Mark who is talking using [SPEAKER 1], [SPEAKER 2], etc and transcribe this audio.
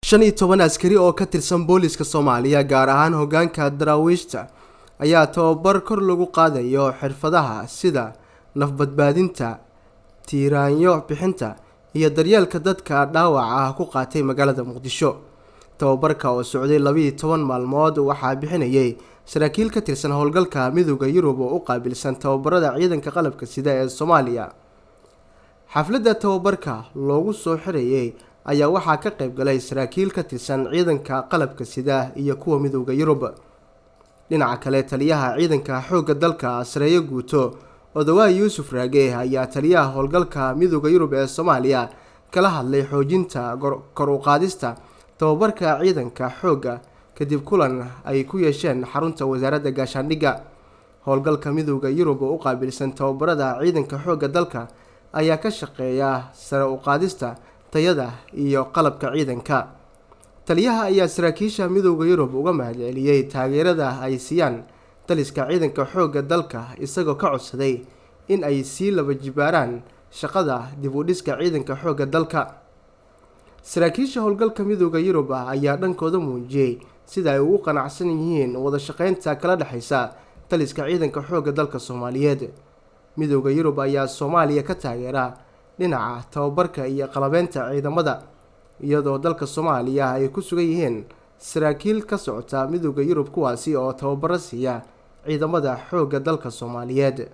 [SPEAKER 1] 15 askari oo ka tirsan booliska Soomaaliya gaar ahaan hoggaanka daraawiishta ayaa tababar kor lagu qaadayo xirfadaha sida nafbadbaadinta, tiiraanyo bixinta iyo daryeelka dadka dhaawaca ah ku qaatay magaalada Muqdisho. Tababarka oo socday 12 maalmood waxaa bixinayay saraakiil ka tirsan howlgalka Midowga Yurub oo u qaabilsan tababarada ciidanka qalabka sida ee Soomaaliya. Xafladda tababarka loogu soo xirayay ayaa waxaa ka qayb galay saraakiil ka tirsan ciidanka qalabka sida iyo kuwa Midowga Yurub. Dhinaca kale, taliyaha ciidanka xoogga dalka Sareeyo Guuto Odawaay Yuusuf Raage ayaa taliyaha howlgalka Midowga Yurub ee Soomaaliya kala hadlay xoojinta kor u qaadista tababarka ciidanka xoogga kadib kulan ay ku yeesheen xarunta wasaaradda gaashaandhigga. Howlgalka Midowga Yurub oo u qaabilsan tababarada ciidanka xoogga dalka ayaa ka shaqeeya sare u qaadista tayada iyo qalabka ciidanka. Taliyaha ayaa saraakiisha Midowga Yurub uga mahadceliyay taageerada ay siiyaan taliska ciidanka xoogga dalka, isagoo ka codsaday in ay sii laba jibaaraan shaqada dib u dhiska ciidanka xoogga dalka. Saraakiisha howlgalka Midowga Yurub ayaa dhankooda muujiyay sida ay ugu qanacsan yihiin wada shaqeynta kala dhaxaysa taliska ciidanka xoogga dalka Soomaaliyeed. Midowga Yurub ayaa Soomaaliya ka taageera dhinaca tababarka iyo qalabeynta ciidamada, iyadoo dalka Soomaaliya ay ku sugan yihiin saraakiil ka socota Midowga Yurub kuwaasi oo tababaro siiya ciidamada xoogga dalka Soomaaliyeed.